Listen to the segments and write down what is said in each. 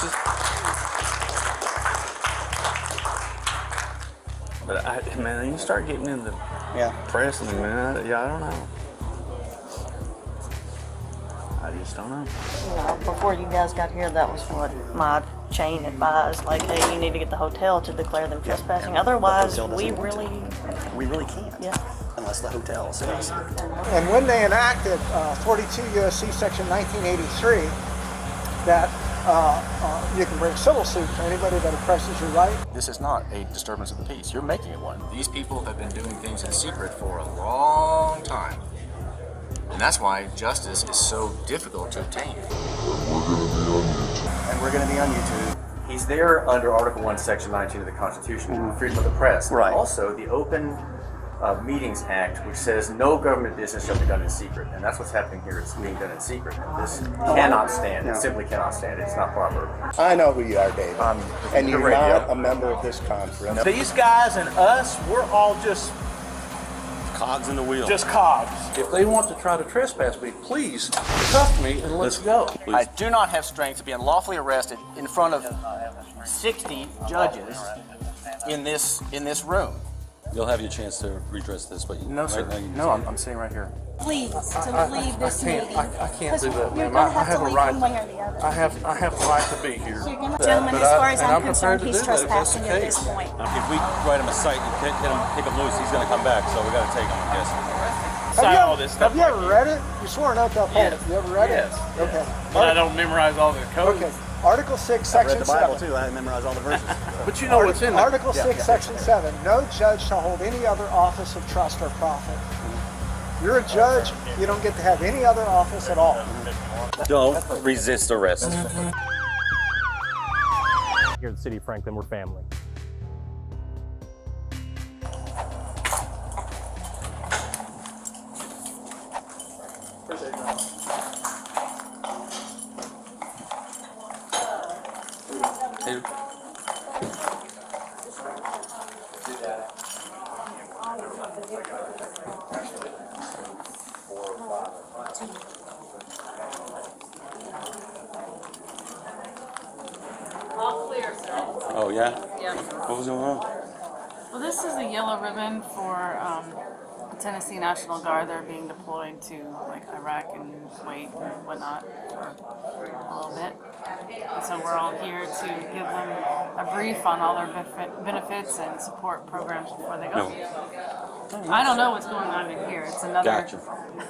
It's just. But man, you start getting in the press, and man, I don't know. I just don't know. You know, before you guys got here, that was what my chain advised. Like, hey, you need to get the hotel to declare them trespassing. Otherwise, we really can't. Yeah. Unless the hotel says. And when they enacted 42 U.S.C. Section 1983, that you can bring civil suit for anybody that oppresses your right. This is not a disturbance of the peace. You're making it one. These people have been doing things in secret for a long time. And that's why justice is so difficult to obtain. And we're going to be on YouTube. He's there under Article 1, Section 19 of the Constitution, freedom of the press. Right. Also, the Open Meetings Act, which says no government business shall be done in secret. And that's what's happening here. It's being done in secret. And this cannot stand. It simply cannot stand. It's not proper. I know who you are, David. And you're not a member of this conference. These guys and us, we're all just cogs in the wheel. Just cogs. If they want to try to trespass me, please cuff me and let's go. Please. I do not have strength to be unlawfully arrested in front of 60 judges in this room. You'll have your chance to redress this, but No, sir. Right now No, I'm sitting right here. Please, to leave this meeting. I can't do that, You're ma'am. gonna I have to a leave right. one way or the other. I have the right to be here. Gentlemen, as far as I'm concerned, he's if that's the trespassing at case. this point. if we write him a cite and hit him, kick him loose, he's going to come back. So we got to take him, I guess. Sign all this stuff. Have you ever read it? You swore an oath to uphold it. You ever read it? Yes. Okay. But I don't memorize all the codes. Okay. Article 6, I read Section the Bible 7. too. I memorized all the verses. But you know what's in there. Article 6, Section 7. No judge shall hold any other office of trust or profit. You're a judge, you don't get to have any other office at all. Don't resist arrest. Here in the city of Franklin, we're family. Hey, All clear, sir. oh, yeah? Yeah. What was going on? Well, this is a yellow ribbon for the Tennessee National Guard. They're being deployed to like Iraq and Kuwait and whatnot for a little bit. And so we're all here to give them a brief on all their benefits and support programs before they go. I don't know what's going on in here. It's another. Gotcha.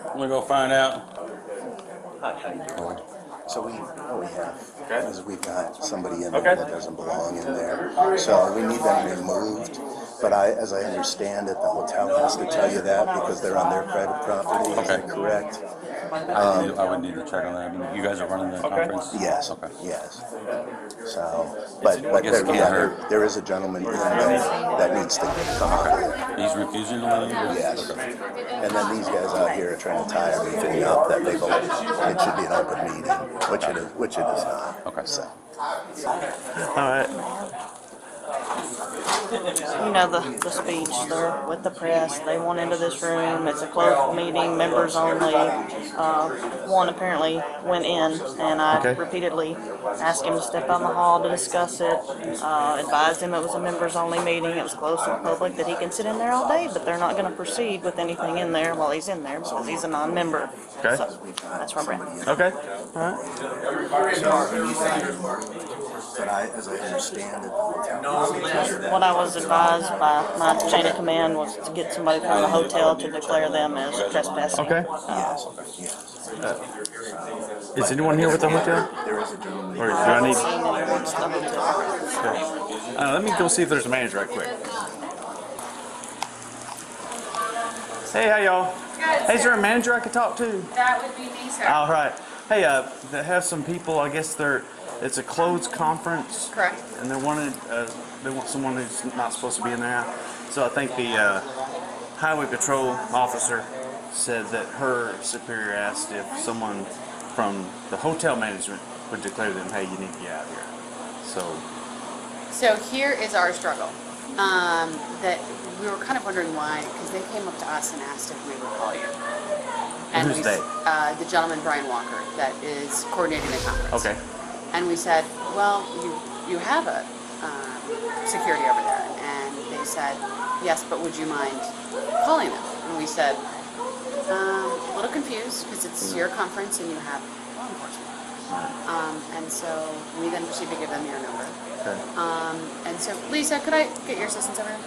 I'm going to go find out. So what we have is we've got somebody in there that doesn't belong in there. So we need them removed. But as I understand it, the hotel has to tell you that because they're on their private property. Is that correct? I would need to check on that. I mean, you guys are running the conference? Yes. Okay. Yes. So, but there is a gentleman in there that needs to come out. He's refusing to let you? Yes. And then these guys out here are trying to tie everything up that they vote. It should be an open meeting, which it is not. Okay. So. All right. You know the speech there with the press. They went into this room. It's a closed meeting, members only. One apparently went in, and I repeatedly asked him to step out in the hall to discuss it. Advised him it was a members only meeting. It was closed to the public, that he can sit in there all day, but they're not going to proceed with anything in there while he's in there because he's a non-member. Okay. So that's where we're at. Okay. All right. But as I understand it, the hotel What I was advised by my chain of command was to get somebody from the hotel to declare them as trespassing. Okay. Yes. Yes. Is anyone here with the hotel? There is a gentleman. Or do I need? It's the hotel. Okay. Let me go see if there's a manager right quick. Hey, how y'all? Good. Hey, is there a manager I could talk to? That would be me, sir. All right. Hey, they have some people. I guess it's a closed conference. Correct. And they want someone who's not supposed to be in there. So I think the highway patrol officer said that her superior asked if someone from the hotel management would declare them, hey, you need to get out of here. So here is our struggle. That we were kind of wondering why, because they came up to us and asked if we would call you. And who's they? The gentleman, Brian Walker, that is coordinating the conference. Okay. And we said, well, you have a security over there. And they said, yes, but would you mind calling them? And we said, a little confused because it's your conference and you have law enforcement. And so we then proceeded to give them your number. And so, Lisa, could I get your assistance over here?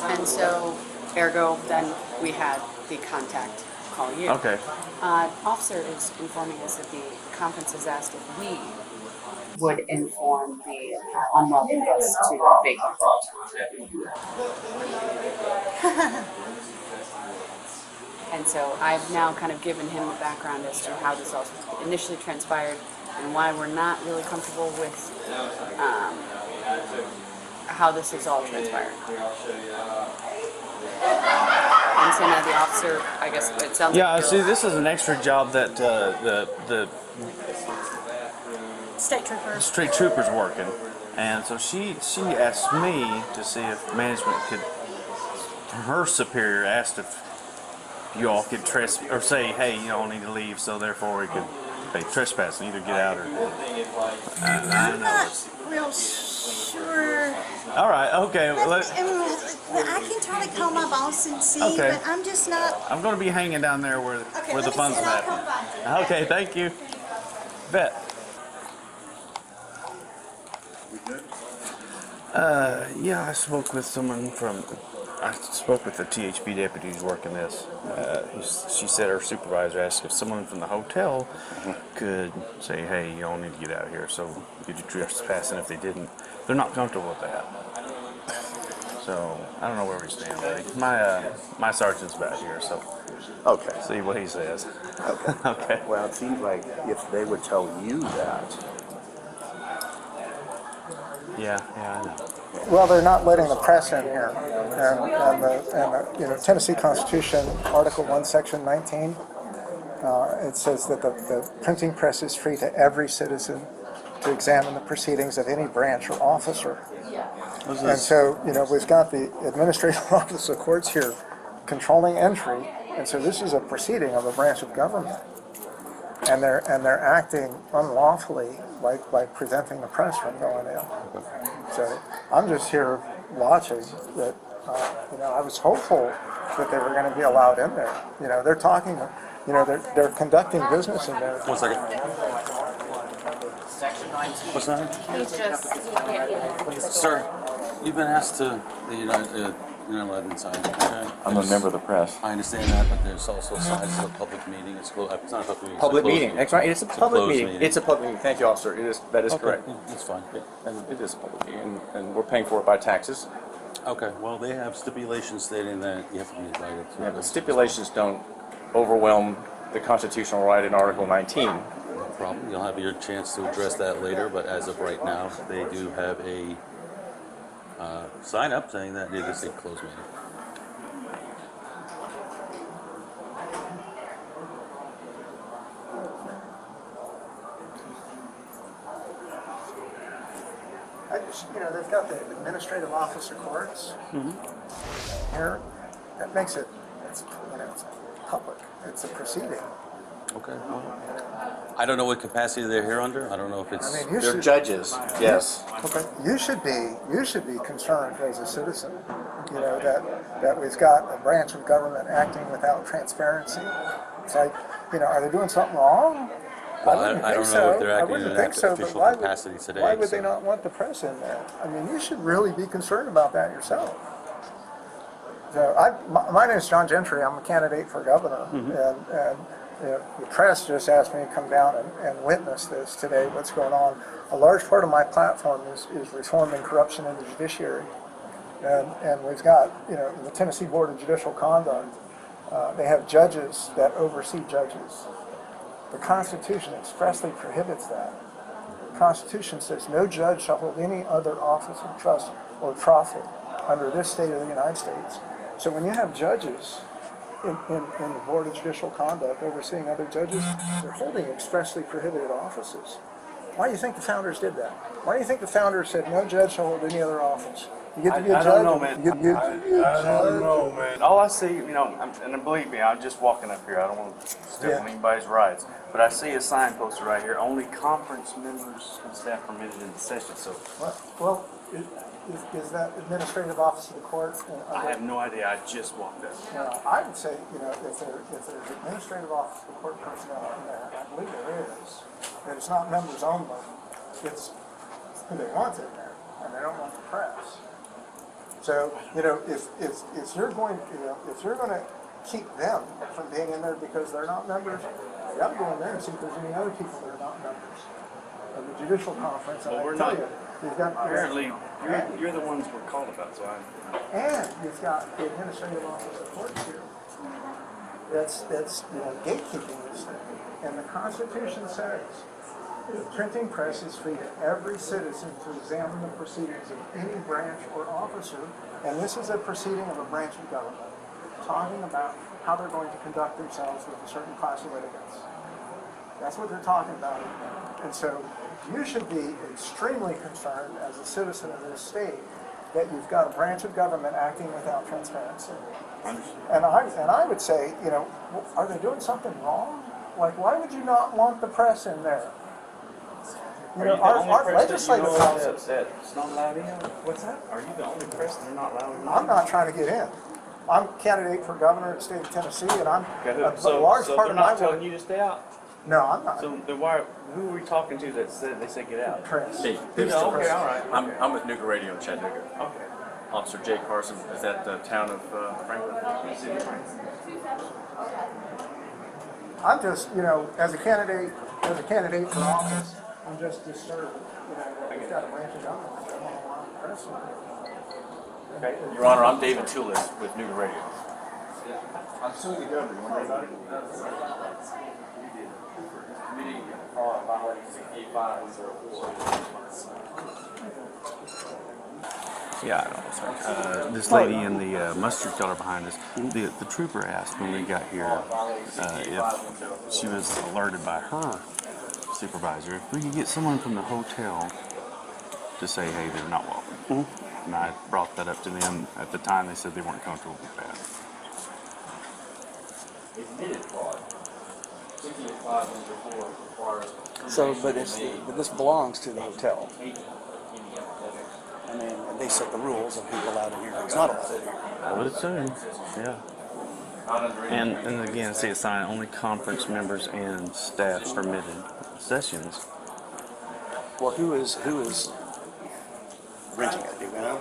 And so, ergo, then we had the contact call you. Okay. Officer is informing us that the conference has asked if we would inform the unwelcome guests to vacate. And so I've now kind of given him the background as to how this all initially transpired and why we're not really comfortable with how this has all transpired. And so now the officer, I guess it sounds Yeah, like see, this is an extra job that the state trooper's working, and so she asked me to see if management could, her superior asked if you all could or say, hey, you all need to leave, so therefore we could trespass and either get out or. I'm not real sure. All right, okay. I can try to call my boss and see, Okay. but I'm just not. I'm going to be hanging down there where the let me fun's see, and I'll at. come by. Okay, thank you. Bet. Yeah, I spoke with someone I spoke with the THB deputy who's working this. She said her supervisor asked if someone from the hotel could say, hey, you all need to get out of here, so you could trespass, and if they didn't, they're not comfortable with that. So, I don't know where we stand, buddy. My sergeant's back here, so Okay. see what he says. Okay. Okay. Well, it seems like if they would tell you that, Yeah, I know. Well, they're not letting the press in here. And the Tennessee Constitution, Article 1, Section 19, it says that the printing press is free to every citizen to examine the proceedings of any branch or officer. And so, we've got the administrative office of courts here controlling entry, and so this is a proceeding of a branch of government. And they're acting unlawfully by preventing the press from going in. So I'm just here watching that. I was hopeful that they were going to be allowed in there. They're talking. They're conducting business in there. 1 second. What's that? He's just, Sir, you've been asked to, you're not allowed inside, okay? I'm a member of the press. I understand that, but there's also sides of a public meeting. It's not a public meeting. Public it's a closed meeting. That's right. It's a public closed meeting. It's a public meeting. Thank you, officer. That is Okay, correct. yeah, that's fine. And it is a public meeting, and we're paying for it by taxes. Okay, well, they have stipulations stating that you have to be invited to. Yeah, but stipulations don't overwhelm the constitutional right in Article 19. No problem. You'll have your chance to address that later, but as of right now, they do have a sign up saying that it is a closed meeting. They've got the administrative officer courts here. That makes it's public. It's a proceeding. Okay. Well, I don't know what capacity they're here under. I don't know if it's. They're judges. Yes. Okay. You should be concerned as a citizen. That we've got a branch of government acting without transparency. It's like, are they doing something wrong? Well, I don't know if they're acting in an official but capacity today. Why would they so. not want the press in there? I mean, you should really be concerned about that yourself. So my name is John Gentry. I'm a candidate for governor, and the press just asked me to come down and witness this today. What's going on? A large part of my platform is reforming corruption in the judiciary, and we've got the Tennessee Board of Judicial Conduct. They have judges that oversee judges. The Constitution expressly prohibits that. The Constitution says no judge shall hold any other office of trust or profit under this state of the United States. So when you have judges in the Board of Judicial Conduct overseeing other judges, they're holding expressly prohibited offices. Why do you think the founders did that? Why do you think the founders said no judge shall hold any other office? You get to be a I judge. don't know, man. You get to be a I don't judge. know, man. All I see, and believe me, I'm just walking up here. I don't want to step on anybody's rights. But I see a sign posted right here, only conference members and staff permitted in the session. So Well, is that administrative office of the court? I have no idea. I just walked up. I would say, if there's administrative office of the court personnel in there, I believe there is, that it's not members only, it's who they want in there, and they don't want the press. So, if you're going, if you're going to keep them from being in there because they're not members, you got to go in there and see if there's any other people that are not members of the judicial conference. And Well, I we're tell not. you, you've got Apparently, you're the ones we're called about. So and you've got the administrative office of courts here. That's gatekeeping this thing. And the Constitution says the printing press is free to every citizen to examine the proceedings of any branch or officer, and this is a proceeding of a branch of government, talking about how they're going to conduct themselves with a certain class of litigants. That's what they're talking about. And so you should be extremely concerned as a citizen of this state that you've got a branch of government acting without transparency. And I would say, are they doing something wrong? Like, why would you not want the press in there? Our legislative process. It's not allowed in. What's that? Are you the only press they're not allowed in? I'm not trying to get in. I'm a candidate for governor of the state of Tennessee, and I'm So a large part they're of my not telling work. you to stay out. No, I'm not. So then who are we talking to that said they said get out? Press. Hey, Okay, all right. I'm with Nuka Radio in Chattanooga. Okay. Officer Jay Carson is at the town of Franklin. I'm just, as a candidate for office, I'm just disturbed. We've got a branch of government. They don't allow the press in. Okay. Your Honor, I'm David Tulis with Nuka Radio. I'm suing the governor. You want to know about it? Committee violating 68504. Yeah, I don't know. This lady in the mustard color behind us, the trooper asked when we got here if she was alerted by her supervisor if we could get someone from the hotel to say, hey, they're not welcome. And I brought that up to them. At the time, they said they weren't comfortable with that. So, but this belongs to the hotel. I mean, they set the rules of who's allowed in here and who's not allowed in here. I would assume, yeah. And again, see a sign, only conference members and staff permitted sessions. Well, who is renting it? Do we know?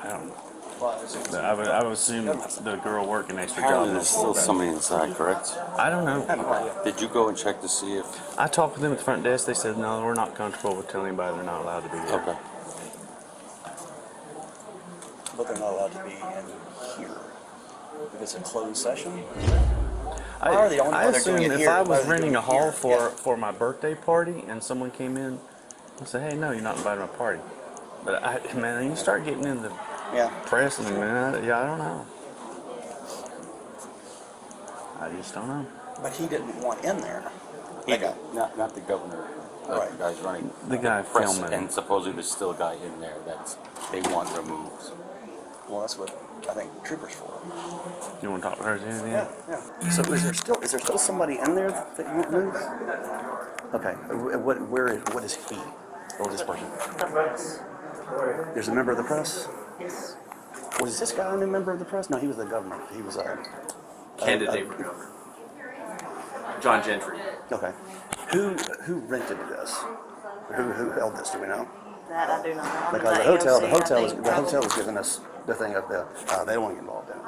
I don't know. I would assume the girl working extra Apparently job. there's still somebody inside, correct? I don't know. Did you go and check to see if... I talked with them at the front desk. They said, no, we're not comfortable with telling anybody they're not allowed to be there. Okay. But they're not allowed to be in here. If it's a closed session? I they're assume doing it if here, I why was are they renting doing a it hall here? for my birthday party and someone came in, I'd say, hey, no, you're not invited to my party. But, man, you start getting in the press and, man, I don't know. I just don't know. But he didn't want in there. Not the governor. Right. The guy's running. The guy press, filming. and supposedly there's still a guy in there that they want removed. Well, that's what I think troopers for. You want to talk to her? Anything? Yeah. So is there still somebody in there that you won't move? Okay. What is he? Or is this person? There's a member of the press? Yes. Was this guy a new member of the press? No, he was the governor. He was a Candidate for governor. John Gentry. Okay. Who rented this? Who held this? Do we know? That I do not know. Because the hotel was giving us the thing of the they don't want to get involved in it.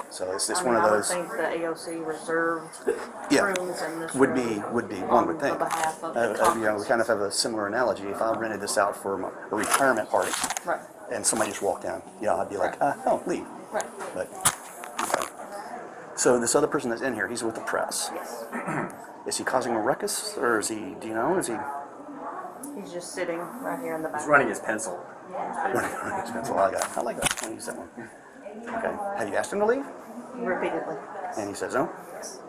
So it's just one of those. I would think the AOC reserved rooms in this would room be one would think. on behalf of the We kind of have a similar analogy. If I rented this out for a retirement party, Right. and somebody just walked down, I'd be like, oh, leave. Right. But okay. So this other person that's in here, he's with the press. Yes. Is he causing a ruckus, or is he? Do you know? Is he? He's just sitting right here in the back. He's running his pencil. Running his pencil. I like that. I use that one. Okay. Have you asked him to leave? Repeatedly. And he says no. Yes.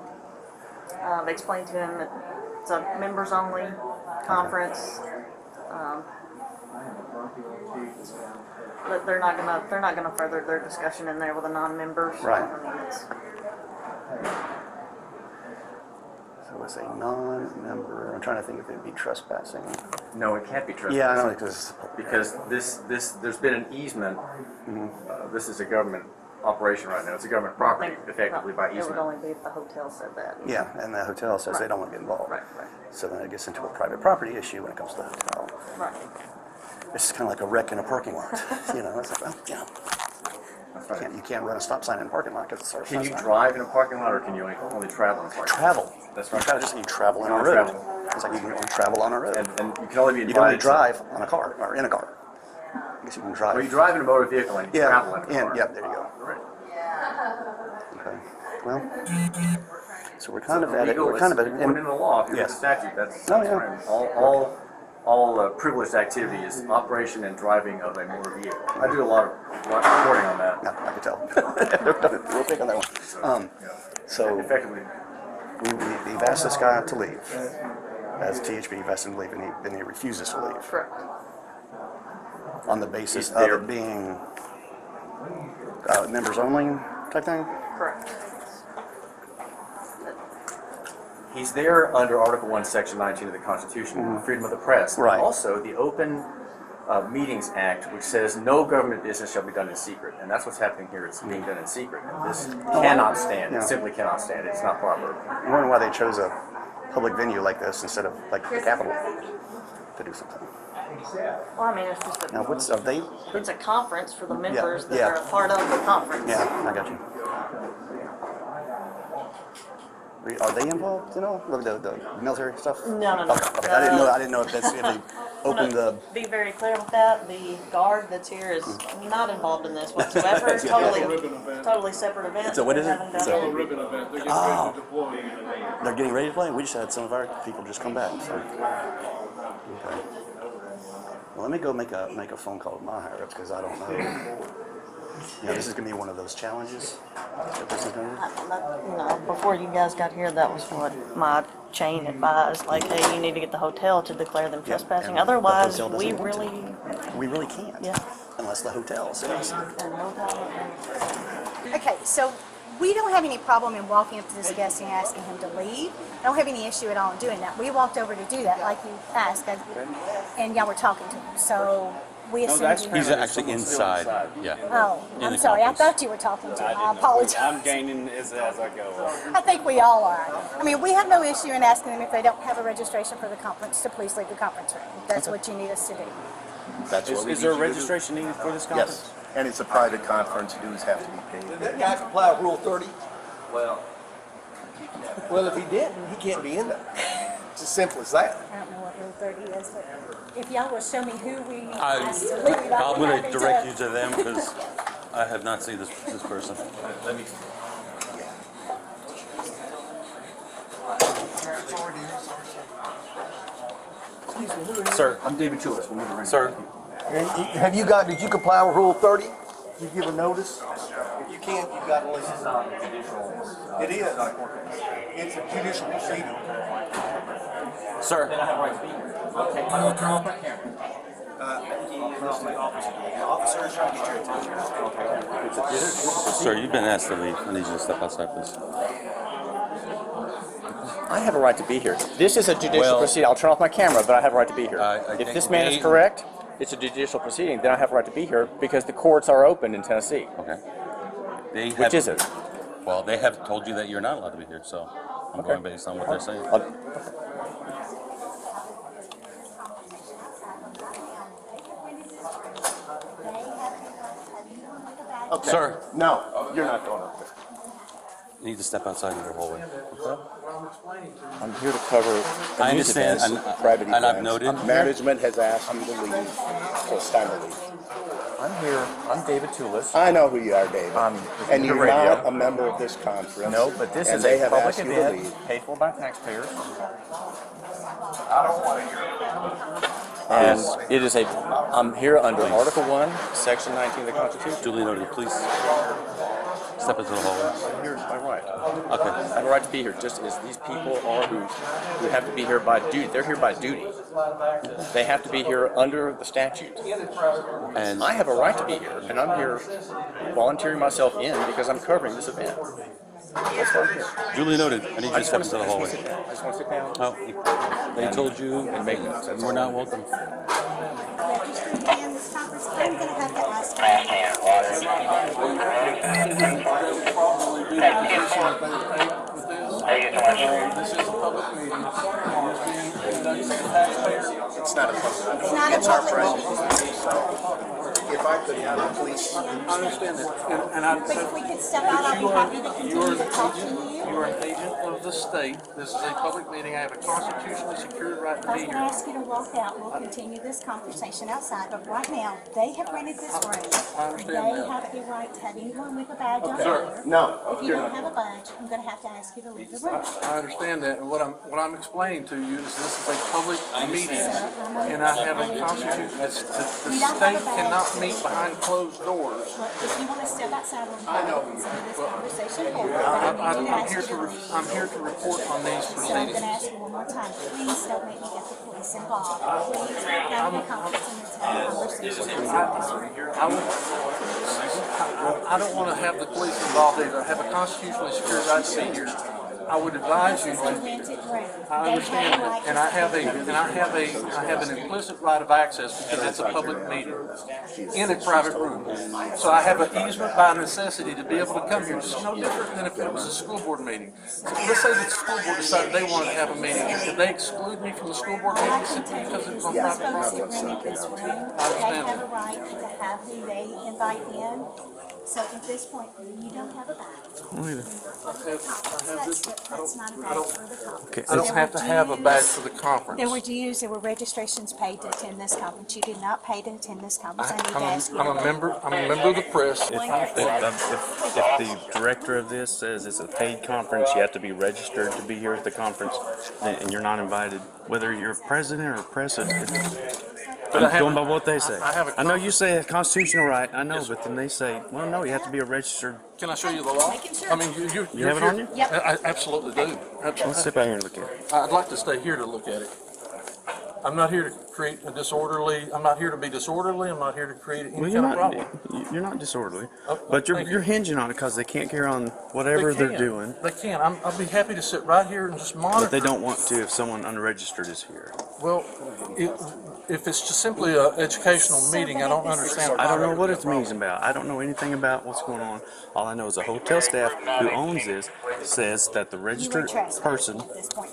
They explained to him that it's a members only conference. But they're not gonna further their discussion in there with the non-members. Right. I mean, it's, So it's a non-member. I'm trying to think if it'd be trespassing. No, it can't be trespassing. Yeah, I know Because there's been an easement. This is a government operation right now. It's a government property, effectively by it would easement. only be if the hotel said that. Yeah, and the hotel says they don't want to get involved. Right, right. So then it gets into a private property issue when it comes to the hotel. Right. It's kind of like a wreck in a parking lot. You know, it's like, well, you know, you can't run a stop sign in a parking lot because it's our Can you sign. drive in a parking lot, or can you only travel in a parking lot? Travel. That's You right. kind of just you travel on a only road. travel. It's like you can only travel on a road. And you can only be You can only invited to- drive on a car or in a car. I guess you can drive. Well, you drive in a motor vehicle and you Yeah, travel in a car. yeah, there you go. Right. Okay. Well, so we're kind of at it. Legal, We're kind of at it's in the law. If you read the Yes. statute, that's Oh, yeah. right. All privileged activity is operation and driving of a motor vehicle. I do a lot of reporting on that. No, I can tell. We'll pick on that one. So Effectively, we've asked this guy to leave. As THB, we've asked him to leave, and he refuses to leave. Correct. On the basis He's of there. it being members only type thing? Correct. he's there under Article 1, Section 19 of the Constitution, freedom of the press. Right. Also, the Open Meetings Act, which says no government business shall be done in secret. And that's what's happening here. It's being done in secret. And this cannot stand. Yeah. It simply cannot stand. It's not proper. I'm wondering why they chose a public venue like this instead of like the Capitol to do something. Well, I mean, it's just a, Now, are they? it's a conference for the members that yeah. are a part of the conference. Yeah, I got you. Are they involved? You know, the military stuff? No. Okay. I didn't know if that's if they opened the. Be very clear with that. The guard that's here is not involved in this whatsoever. Totally separate event. So what is it? Haven't done So- it. Ribbon event. They're getting ready to deploy. They're getting ready to play. We just had some of our people just come back. So. Okay. Well, let me go make a phone call to my higher ups because I don't know. You know, this is gonna be one of those challenges that this is gonna Before you guys got here, that was what my chain advised. Like, hey, you need to get the hotel to declare them trespassing. and the Otherwise, hotel we doesn't want to. really, We really can't. Yeah. Unless the hotel says. Okay, so we don't have any problem in walking up to this guest and asking him to leave. I don't have any issue at all in doing that. We walked over to do that like you asked, and y'all were talking to him. So we assumed you He's heard. actually inside. Yeah. Oh, in I'm the sorry. I conference. thought you were talking to him. I apologize. I'm gaining as I go. I think we all are. I mean, we have no issue in asking them if they don't have a registration for the conference to please leave the conference room. That's what you need us to do. That's what we Is there a need you to do. registration needed for this conference? Yes, and it's a private conference, dues have to be paid. That guy comply with Rule 30? Well, Well, if he didn't, he can't be in there. It's as simple as that. I don't know what Rule 30 is, but if y'all will show me who we I'm asked to leave, I'd be going happy to direct you to them because I have not seen this person. let me. Sir, I'm David Chulis. We'll move around. sir, Did you comply with Rule 30? You give a notice? If you can't, you've got to leave. It is. It's a judicial proceeding. sir. Officer is trying to get your attention. Sir, you've been asked to leave. I need you to step outside, please. I have a right to be here. This is a judicial Well- proceeding. I'll turn off my camera, but I have a right to be here. I If think this man is they- correct, it's a judicial proceeding, then I have a right to be here because the courts are open in Tennessee. Okay. They have, Which is it? Well, they have told you that you're not allowed to be here, so I'm going based on what they're saying. Okay. Sir. No, you're not going up there. You need to step outside in the hallway. I'm here to cover. I understand, Private and I've events. noted. Management has asked you to leave, so it's time to leave. I'm here. I'm David Tulis. I know who you are, David. And you're radio. not a member of this conference. No, but this and is they a have public asked you to event leave. paid for by taxpayers. I don't want to hear it. And it is a. I'm here under Article 1, Section 19 of the Constitution. Duly noted, please step into the hallway? Here's my right. Okay. I have a right to be here, just as these people are who have to be here by duty. They're here by duty. They have to be here under the statute. And I have a right to be here, and I'm here volunteering myself in because I'm covering this event. That's why I'm here. duly noted. I need you to step into the hallway. I just want to sit down Oh, they told you and make notes. That's we're all. not welcome. And this conference, I'm going to have to ask This is a public meeting. It's not a public. It's not a It's our public president. meeting. If I could have the police. I understand that, and I. But if we could step out, I'd be happy to continue to talk to you. You are an agent of the state. This is a public meeting. I have a constitutionally secured right to I be was going to here. ask you to walk out. We'll continue this conversation outside, but right now, they have rented this room. I understand They that. have the right to have anyone with a badge on Sir, there. No, If you you're don't not. have a badge, I'm going to have to ask you to leave the room. I understand that, and what I'm explaining to you is this is a public meeting, and I have a constitution. The state cannot meet behind closed doors. But if you want to step outside, we'll continue this conversation forward. I'm here to report on these So I'm proceedings. going to ask you one more time, please don't make me get the police involved. Please have the conference and the conversation. I don't want to have the police involved either. I have a constitutionally secured right to be here. I would advise you This is a to. rented room. I understand that, and I have an implicit right of access because it's a public meeting in a private room. So I have an easement by necessity to be able to come here. It's no different than if it was a school board meeting. So let's say the school board decided they wanted to have a meeting. Did they exclude me from the school board All I meeting can tell because you it's is on these private folks property? that rented this room, they have a right to have who they invite in. So at this point, you don't have a badge. That's not a badge for the conference. I don't have to have a badge for the conference. There were dues, there were registrations paid to attend this conference. You did not pay to attend this conference. I need to ask you. I'm a member of the press. If the director of this says it's a paid conference, you have to be registered to be here at the conference, and you're not invited, whether you're president or president. But I I'm have going a- by what they say. I have a I know you say a constitutional right, I know, but then they say, well, no, you have to be a registered. Can I show you the law? Making sure. I mean, you're have it on you? Yep. I absolutely do. Let's sit back here and look at it. I'd like to stay here to look at it. I'm not here to create a disorderly, I'm not here to be disorderly, I'm not here to create any Well, kind of problem. you're not disorderly, Oh, but thank you. you're hinging on it because they can't carry on whatever They they're can. doing. They can. I'll be happy to sit right here and just monitor. But they don't want to if someone unregistered is here. Well, if it's just simply an educational meeting, I don't understand. I don't know what it means about. I don't know anything about what's going on. All I know is the hotel staff who owns this says that the registered person,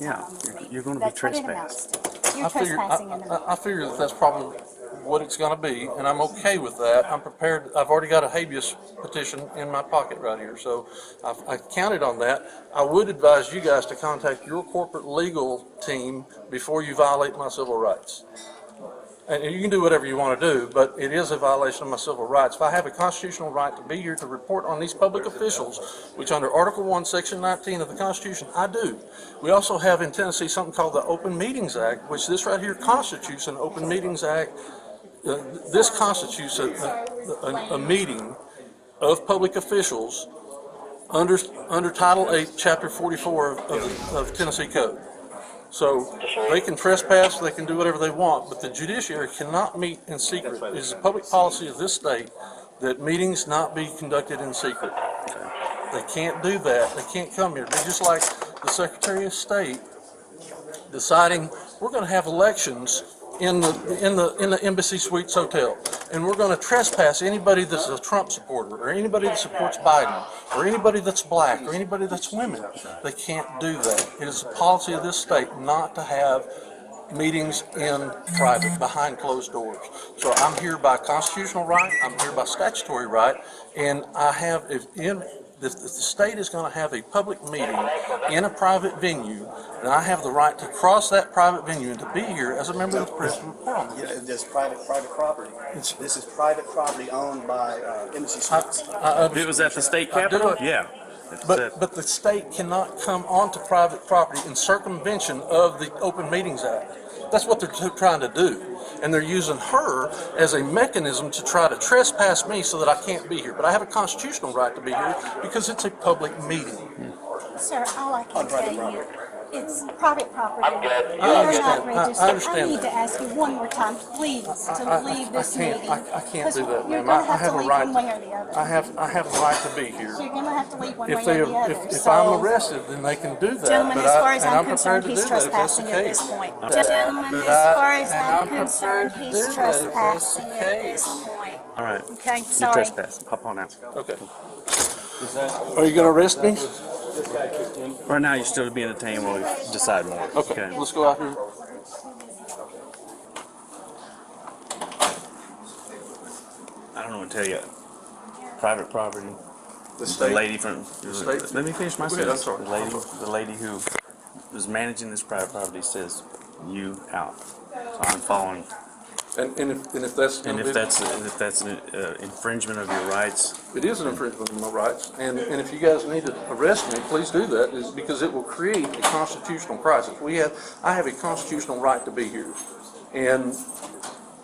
yeah, you're going to be That's what it trespassed. amounts to. You're trespassing in the meeting. I figure that that's probably what it's going to be, and I'm okay with that. I'm prepared. I've already got a habeas petition in my pocket right here, so I counted on that. I would advise you guys to contact your corporate legal team before you violate my civil rights. And you can do whatever you want to do, but it is a violation of my civil rights. If I have a constitutional right to be here to report on these public officials, which under Article 1, Section 19 of the Constitution, I do. We also have in Tennessee something called the Open Meetings Act, which this right here constitutes an Open Meetings Act. This constitutes a meeting of public officials under Title 8, Chapter 44 of Tennessee Code. So they can trespass, they can do whatever they want, but the judiciary cannot meet in secret. It is a public policy of this state that meetings not be conducted in secret. They can't do that. They can't come here. They're just like the Secretary of State deciding we're going to have elections in the Embassy Suites Hotel, and we're going to trespass anybody that's a Trump supporter, or anybody that supports Biden, or anybody that's black, or anybody that's women. They can't do that. It is a policy of this state not to have meetings in private, behind closed doors. So I'm here by constitutional right, I'm here by statutory right, and I have, if the state is going to have a public meeting in a private venue, then I have the right to cross that private venue and to be here as a member of the press and report on Yeah, this. it's private property. This is private property owned by Embassy Suites. If it was at the state capitol, yeah. But the state cannot come onto private property in circumvention of the Open Meetings Act. That's what they're trying to do. and they're using her as a mechanism to try to trespass me so that I can't be here. But I have a constitutional right to be here because it's a public meeting. Sir, all I can tell you, it's private property. I You're not understand. registered. I understand need that. to ask you one more time, please, to leave this meeting. I can't do that, You're ma'am. gonna I have have to a leave right. one way or the other. I have a right to be here. So you're gonna have to leave one way If they, or the other. if I'm arrested, then they can do that. Gentlemen, but as far as and I'm prepared concerned, to he's do that if that's the trespassing at this case. point. But Gentlemen, as I- far as and I'm prepared concerned, to he's do that if that's the trespassing at case. this point. All right. Okay, You sorry. trespass. Hop on out. Okay. Are you going to arrest me? Right now, you're still being detained while we decide more. Okay. Let's go out here. I don't know what to tell you. Private property. The The state. lady from. state? Let me finish my Go ahead, I'm sentence. sorry. The lady who is managing this private property says, "You out." So I'm following. And if that's And gonna if be- that's an infringement of your rights, It is an infringement of my rights, and if you guys need to arrest me, please do that, is because it will create a constitutional crisis. I have a constitutional right to be here, and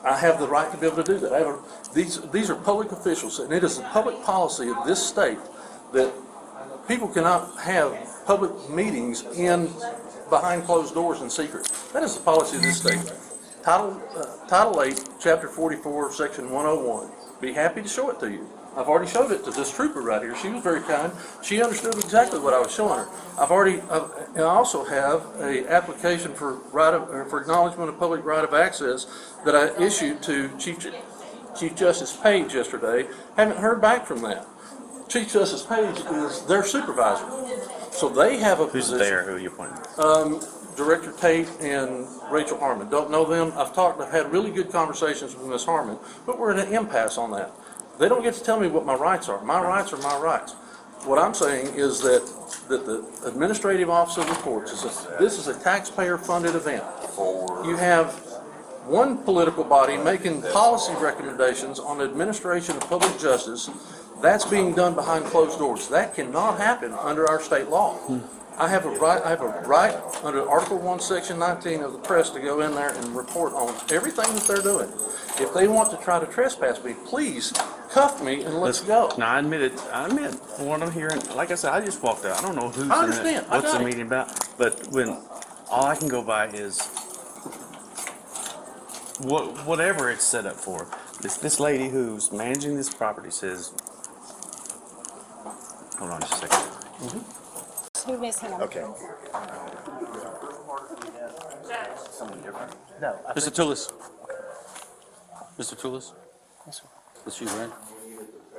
I have the right to be able to do that. These are public officials, and it is the public policy of this state that people cannot have public meetings behind closed doors in secret. That is the policy of this state. Title 8, Chapter 44, Section 101. Be happy to show it to you. I've already showed it to this trooper right here. She was very kind. She understood exactly what I was showing her. And I also have a application for acknowledgement of public right of access that I issued to Chief Justice Page yesterday. Haven't heard back from that. Chief Justice Page is their supervisor, so they have a who's position. there? Who are you appointing? Director Tate and Rachel Harmon. Don't know them. I've had really good conversations with Ms. Harmon, but we're in an impasse on that. They don't get to tell me what my rights are. My rights are my rights. What I'm saying is that the administrative office of the courts this is a taxpayer-funded event. You have one political body making policy recommendations on administration of public justice. That's being done behind closed doors. That cannot happen under our state law. I have a right under Article 1, Section 19 of the press to go in there and report on everything that they're doing. If they want to try to trespass me, please cuff me and let's go. No, I admit what I'm hearing. Like I said, I just walked out. I don't know who's I in understand. it, what's I got the it. meeting about. But when all I can go by is whatever it's set up for. This lady who's managing this property says, hold on just a second. Who is him? Okay. No. Mr. Tullis. Mr. Tullis? Yes, sir. Is she right?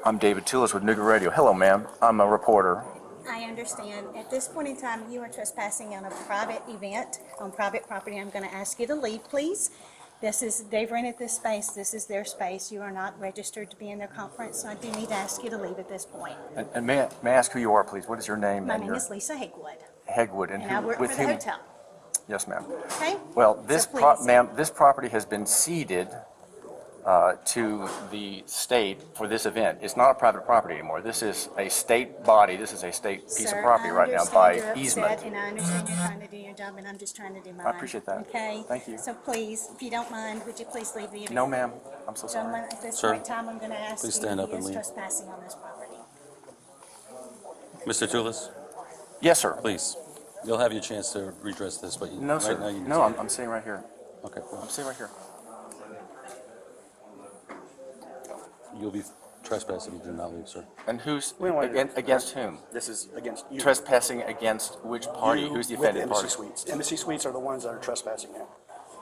I'm David Tillis with Nougat Radio. Hello, ma'am. I'm a reporter. I understand. At this point in time, you are trespassing on a private event, on private property. I'm going to ask you to leave, please. They've rented this space. This is their space. You are not registered to be in their conference, so I do need to ask you to leave at this point. And may I ask who you are, please? What is your name? My and name your is Lisa Hegwood, Hegwood. and I work with for the whom? hotel. Yes, ma'am. Okay? Well, So please. ma'am, this property has been ceded to the state for this event. It's not a private property anymore. This is a state body. This is a state piece of property right now by Sir, I understand you're easement. upset, and I understand you're trying to do your job, and I'm just trying to do mine. I appreciate that. Okay? Thank you. So please, if you don't mind, would you please leave the event? No, ma'am. I'm so sorry. Gentlemen, at this Sir, point in time, I'm going to ask you, please stand up he and is leave. trespassing on this property. Mr. Tullis, Yes, sir. please. You'll have your chance to redress this, but No, right sir. now you No, I'm sitting right here. Okay. I'm sitting right here. You'll be trespassing if you do not leave, sir. And who's, We don't want to- against whom? This is against you. Trespassing against which party? You Who's the with offended Embassy party? Suites. Embassy Suites are the ones that are trespassing now,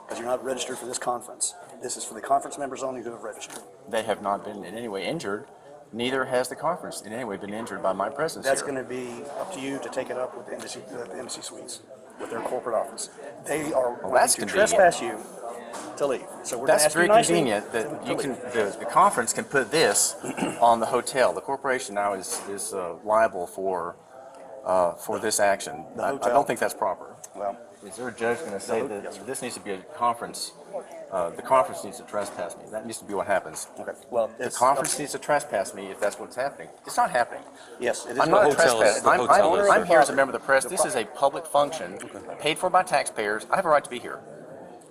because you're not registered for this conference. This is for the conference members only who have registered. They have not been in any way injured. Neither has the conference in any way been injured by my presence That's here. going to be up to you to take it up with the Embassy Suites, with their corporate office. They are that's wanting to convenient. trespass you to leave. So we're going to That's ask you very nicely convenient that to you leave. can, the conference can put this on the hotel. The corporation now is liable for this action. The I hotel. don't think that's proper. Well, Is there a judge going to say No, that yes, sir. this needs to be a conference? The conference needs to trespass me. That needs to be what happens. okay. Well, The it's conference needs to trespass me if that's what's happening. It's not happening. Yes, it is. I'm not a hotel is- trespasser. the hotel I'm is- here as a member of the press. This is a public function paid for by taxpayers. I have a right to be here.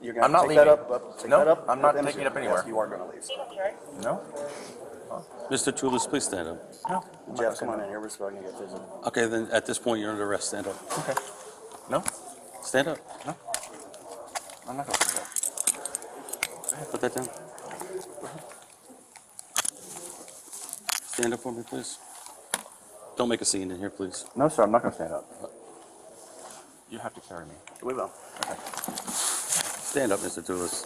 You're going I'm to not take that leaving. up? Take No, that up I'm not with taking it up MSU? anywhere. Yes, you are going to leave. No? Mr. Toulis, please stand up. No. Jeff, come on in here. We're still going to get physical. Okay, then at this point, you're under arrest. Stand up. Okay. No? Stand up. No. I'm not going to do that. Put that down. Stand up for me, please. Don't make a scene in here, please. No, sir, I'm not going to stand up. You have to carry me. We will. Stand up, Mr. Toulis.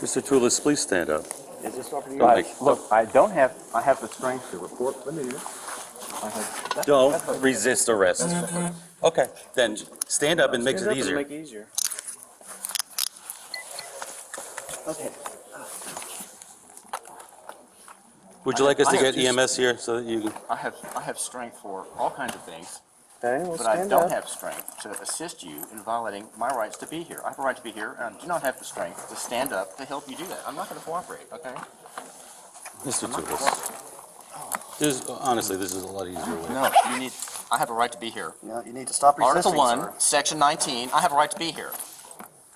Mr. Toulis, please stand up. Is this off of you? Don't make, Look, I have the strength to report the meeting. I have, don't resist arrest. Okay, then stand up and makes it easier. Make it easier. Okay. Would you like us to I have get just- EMS here so that you can? I have strength for all kinds of things, Okay, well, but I stand don't up. have strength to assist you in violating my rights to be here. I have a right to be here, and I do not have the strength to stand up to help you do that. I'm not going to cooperate, okay? Mr. Toulis, honestly, this is a lot easier way. No, I have a right to be here. Yeah, you need to stop Article resisting, 1, sir. Section 19, I have a right to be here.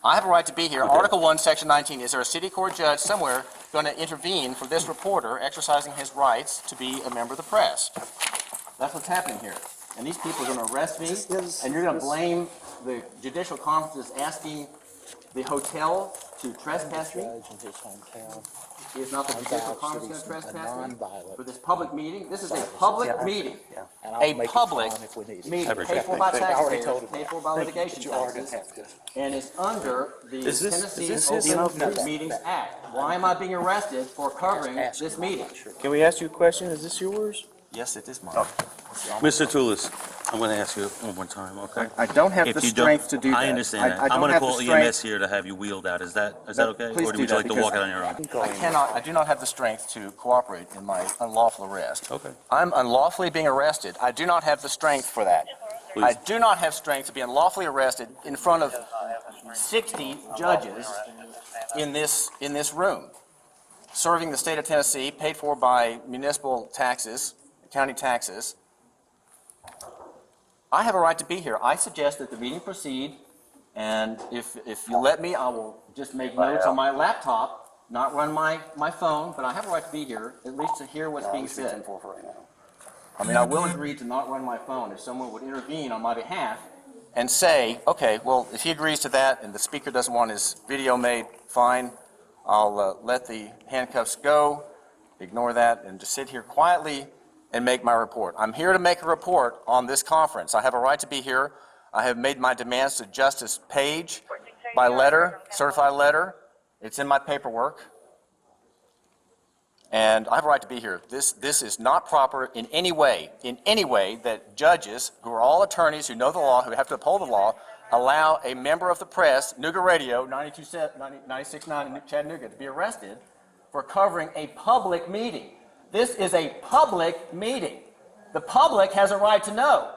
I have a right to be here. Article 1, Section 19, is there a city court judge somewhere going to intervene for this reporter exercising his rights to be a member of the press? That's what's happening here. And these people are going to arrest me, and you're going to blame the judicial conference asking the hotel to trespass me? Is not the judicial conference going to trespass me for this public meeting? This is a public meeting. A public meeting, paid for by taxpayers, paid for by litigation taxes, and it's under the Tennessee Open Meetings Act. Why am I being arrested for covering this meeting? Can we ask you a question? Is this yours? Yes, it is mine. Mr. Toulis, I'm going to ask you one more time, okay? I don't have If the you don't- strength to do that. I understand that. I I'm don't going to have the call strength- EMS here to have you wheeled out. Is that okay? Please Or do would you that, like to walk because out on your own? I do not have the strength to cooperate in my unlawful arrest. Okay. I'm unlawfully being arrested. I do not have the strength for that. Please. I do not have strength to be unlawfully arrested in front of 60 judges in this room, serving the state of Tennessee, paid for by municipal taxes, county taxes. I have a right to be here. I suggest that the meeting proceed, and if you let me, I will just make notes on my laptop, not run my phone, but I have a right to be here, at least to hear what's being said. I mean, I will agree to not run my phone if someone would intervene on my behalf and say, okay, well, if he agrees to that and the speaker doesn't want his video made, fine, I'll let the handcuffs go, ignore that, and just sit here quietly and make my report. I'm here to make a report on this conference. I have a right to be here. I have made my demands to Justice Page by letter, certified letter. It's in my paperwork. And I have a right to be here. This is not proper in any way that judges, who are all attorneys, who know the law, who have to uphold the law, allow a member of the press, Nooga Radio, 96.9 in Chattanooga, to be arrested for covering a public meeting. This is a public meeting. The public has a right to know.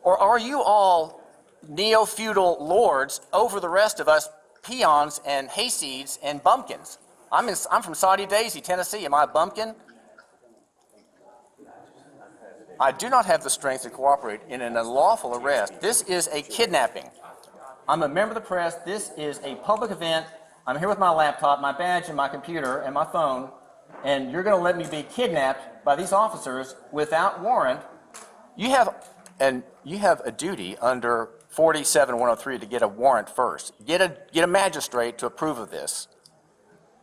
Or are you all neo-feudal lords over the rest of us peons and hayseeds and bumpkins? I'm from Saudi Daisy, Tennessee. Am I a bumpkin? I do not have the strength to cooperate in an unlawful arrest. This is a kidnapping. I'm a member of the press. This is a public event. I'm here with my laptop, my badge, and my computer, and my phone, and you're going to let me be kidnapped by these officers without warrant. You have a duty under 47-103 to get a warrant first. Get a magistrate to approve of this.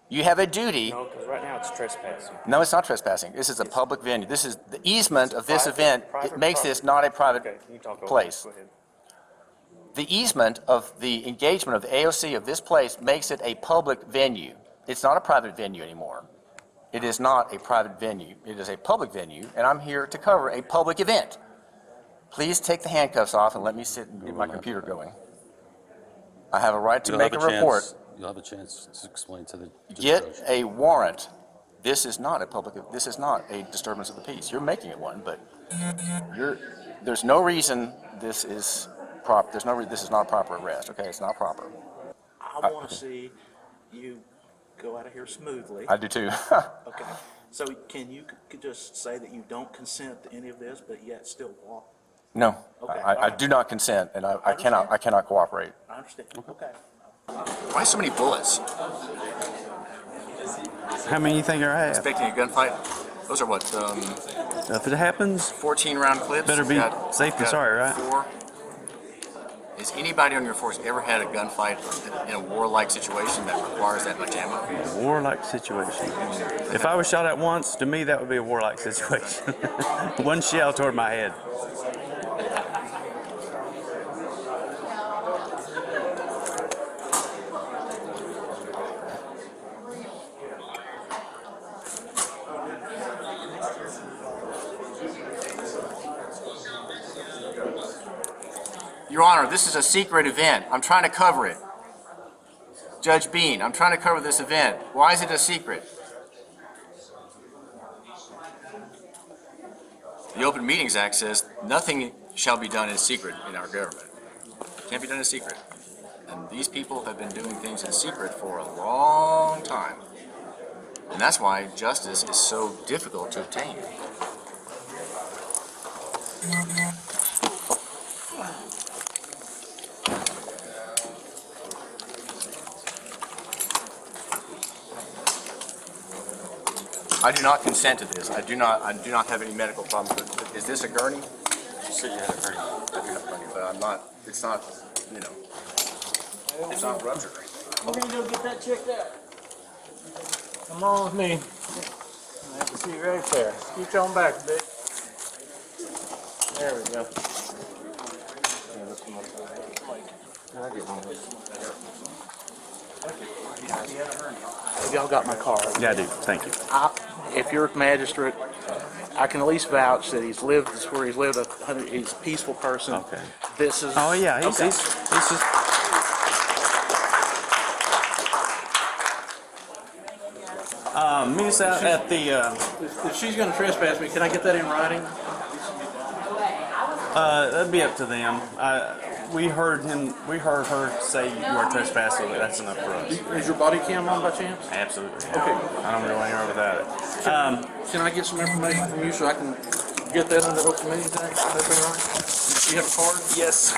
You have a duty. No, because right now it's trespassing. No, it's not trespassing. This is a public venue. This is the easement of this event. It makes this not a private place. Go ahead. The easement of the engagement of the AOC of this place makes it a public venue. It's not a private venue anymore. It is not a private venue. It is a public venue, and I'm here to cover a public event. Please take the handcuffs off and let me sit and get my computer going. I have a right to make a report. You'll have a chance to explain to the Get judge. a warrant. This is not a disturbance of the peace. You're making it one, but there's no reason this is proper. This is not a proper arrest. Okay, it's not proper. I want to see you go out of here smoothly. I do too. Okay. So can you just say that you don't consent to any of this, but yet still walk? No, Okay. I do not consent, and I cannot cooperate. I understand. Okay. Why so many bullets? How many you think are have? Expecting a gunfight? Those are what, If it happens, 14 round clips? better be Got- safe than got sorry, right? 4. Has anybody on your force ever had a gunfight in a warlike situation that requires that much ammo? Warlike situation. If I was shot at once, to me that would be a warlike situation. One shell toward my head. Your Honor, this is a secret event. I'm trying to cover it. Judge Bean, I'm trying to cover this event. Why is it a secret? The Open Meetings Act says nothing shall be done in secret in our government. It can't be done in secret. And these people have been doing things in secret for a long time. And that's why justice is so difficult to obtain. I do not consent to this. I do not have any medical problems. But is this a gurney? You said you had a hernia. I do have a gurney, but I'm not. It's not. You know. It's not ruptured. We're gonna go get that checked out. Come on with me. I have to see you right there. Scoot on back a bit. There we go. Have y'all got my card? Yeah, I do. Thank you. If you're a magistrate, I can at least vouch that he's lived this where he's lived. He's a peaceful person. Okay. This is. Oh yeah, he's okay. he's just. Meet us out at the. If she's gonna trespass me, can I get that in writing? That'd be up to them. We heard her say you were trespassing, but that's enough for us. Is your body cam on by chance? Absolutely. Okay. I don't go anywhere without it. Can I get some information from you so I can get that under Open Meetings Act? That's all right? You have a card? Yes.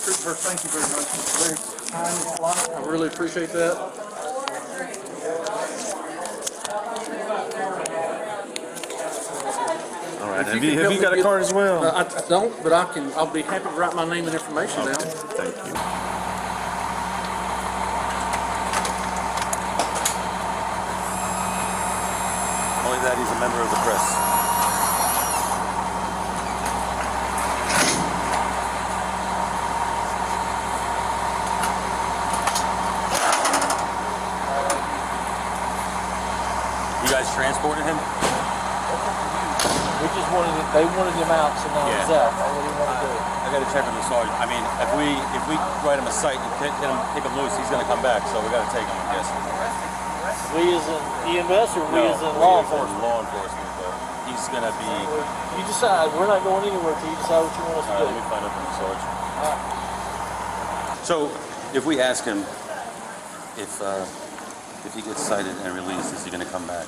Christopher, thank you very much. It's very kind and polite. I really appreciate that. All right. Have you got a card as well? I don't, but I'll be happy to write my name and information down. Thank you. Only that he's a member of the press. You guys transported him? We just they wanted him out, so now he's out. What do you want to do? I gotta check on the sergeant. I mean, if we write him a cite and take him loose, he's gonna come back, so we gotta take him, I guess. We as in EMS or we as in law enforcement? Law enforcement, but he's gonna be... You decide. We're not going anywhere till you decide what you want us to do. Let me find out from the sergeant. So, if we ask him if he gets cited and released, is he gonna come back?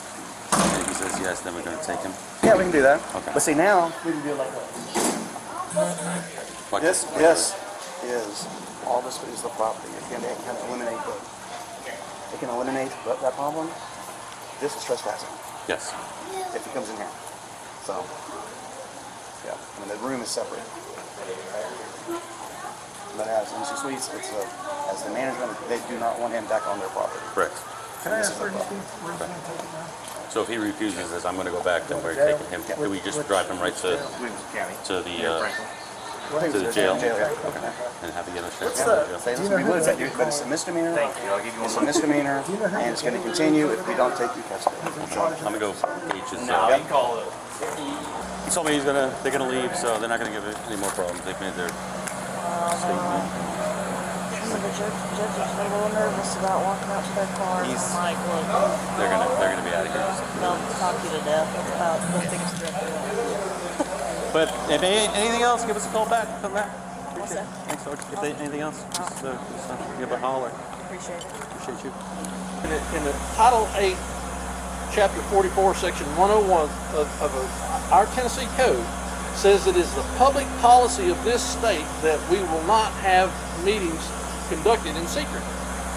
And if he says yes, then we're gonna take him. Yeah, we can do that. Okay. But see, now, We can do it like that. What? this is, all this is the property. It can kind of eliminate that problem. This is trespassing, Yes. if he comes in here. So, yeah, I mean, the room is separate. But as MC Suites, as the management, they do not want him back on their property. Correct. Can I This ask is where the he's problem. taking now? So if he refuses this, I'm gonna go back, then we're taking him. Do we just drive him right to the jail and have to get a check? Say this would be good, but it's a misdemeanor. It's a misdemeanor, and it's going to continue if we don't take you custody. I'm gonna go gauge his. He told me they're gonna leave, so they're not gonna give it any more problems. They've made their statement. The judge is a little nervous about walking out to their car. He's- I'm like, look, They're gonna be out of here. they'll talk you to death. That's about the biggest threat they have. But if anything else, give us a call back on that. What's that? Thanks, Sarge. If anything else, just give a holler. Appreciate it. Appreciate you. In the Title 8, Chapter 44, Section 101 of our Tennessee Code says it is the public policy of this state that we will not have meetings conducted in secret.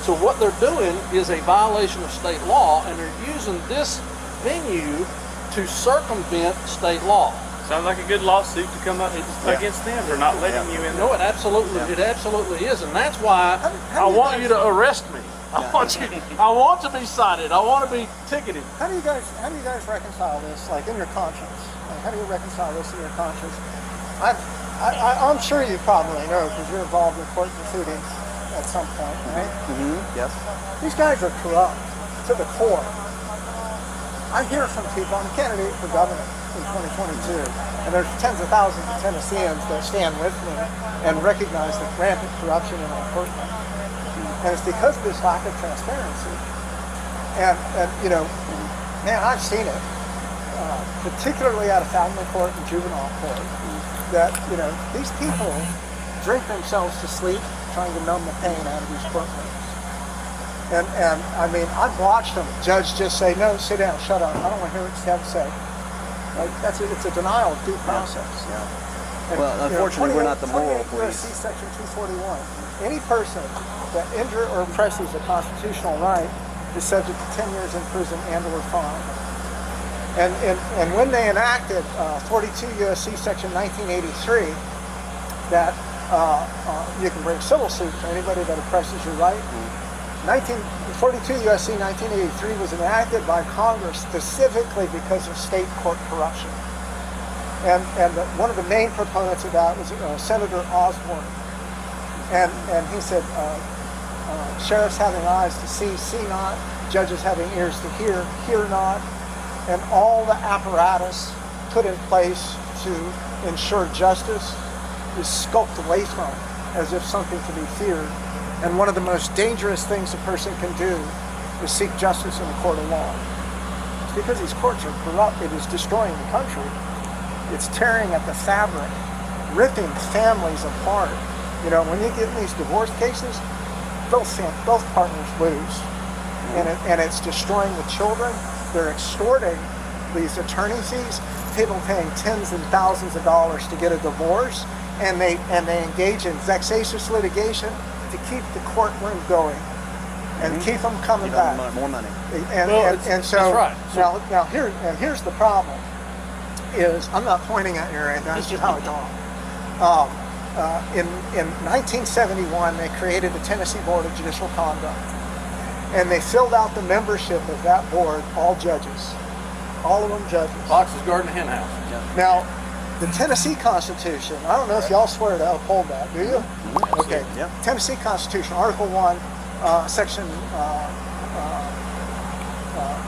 So what they're doing is a violation of state law, and they're using this venue to circumvent state law. Sounds like a good lawsuit to come up against them for not letting you in. No, it absolutely is, and that's why I want you to arrest me. I want to be cited. I want to be ticketed. How do you guys reconcile this, like in your conscience? Like, how do you reconcile this in your conscience? I'm sure you probably know because you're involved in court proceedings at some point, right? Mm-hmm. Yes. These guys are corrupt to the core. I hear from people. I'm a candidate for governor in 2022, and there's tens of thousands of Tennesseans that stand with me and recognize the rampant corruption in our courtroom. And it's because of this lack of transparency. And you know, man, I've seen it, particularly out of family court and juvenile court, that, you know, these people drink themselves to sleep trying to numb the pain out of these courtrooms. And I mean, I've watched them, judge just say, no, sit down, shut up, I don't want to hear what you have to say. Like, it's a denial of due process. Yeah. Well, unfortunately, we're not the moral police. U.S.C. Section 241. Any person that injures or oppresses a constitutional right is subject to 10 years in prison and/or fine. And when they enacted 42 U.S.C. Section 1983, that you can bring civil suit for anybody that oppresses your right. 42 U.S.C. 1983 was enacted by Congress specifically because of state court corruption. And one of the main proponents of that was Senator Osborne. And he said, sheriffs having eyes to see, see not, judges having ears to hear, hear not, and all the apparatus put in place to ensure justice is skulked away from as if something to be feared. And one of the most dangerous things a person can do is seek justice in the court of law. It's because these courts are corrupt. It is destroying the country. It's tearing at the fabric, ripping families apart. You know, when you get in these divorce cases, both partners lose. And it's destroying the children. They're extorting these attorney fees, people paying tens and thousands of dollars to get a divorce, and they engage in vexatious litigation to keep the courtroom going and keep them coming back. More money. And so that's right. Now here's the problem. Is I'm not pointing at you right now. That's just how I talk. In 1971, they created the Tennessee Board of Judicial Conduct, and they filled out the membership of that board, all judges, all of them judges. Fox's Garden Hen House. Yeah. Now, the Tennessee Constitution, I don't know if y'all swear to uphold that, do you? Mm-hmm. Okay. Yeah. Tennessee Constitution, Article 1, Section,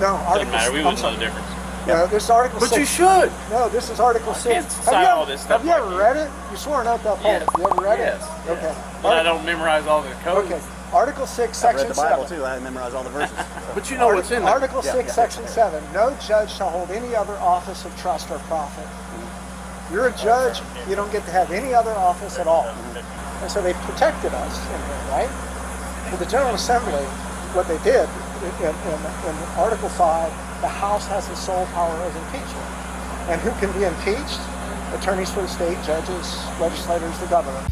no, Article... Doesn't matter, we wouldn't know the difference. No, this is Article 6. But you should. No, this is Article 6. Can't cite all this stuff Have you ever read it? You swore an oath to uphold it. You ever read it? Okay. But I don't memorize all the codes. Okay. Article 6, I Section read the Bible 7. too. I memorized all the verses. But you know what's in there. Article 6, Section 7. No judge shall hold any other office of trust or profit. You're a judge, you don't get to have any other office at all. And so they protected us in here, right? But the General Assembly, what they did, in Article 5, the House has the sole power of impeachment. And who can be impeached? Attorneys for the state, judges, legislators, the governor.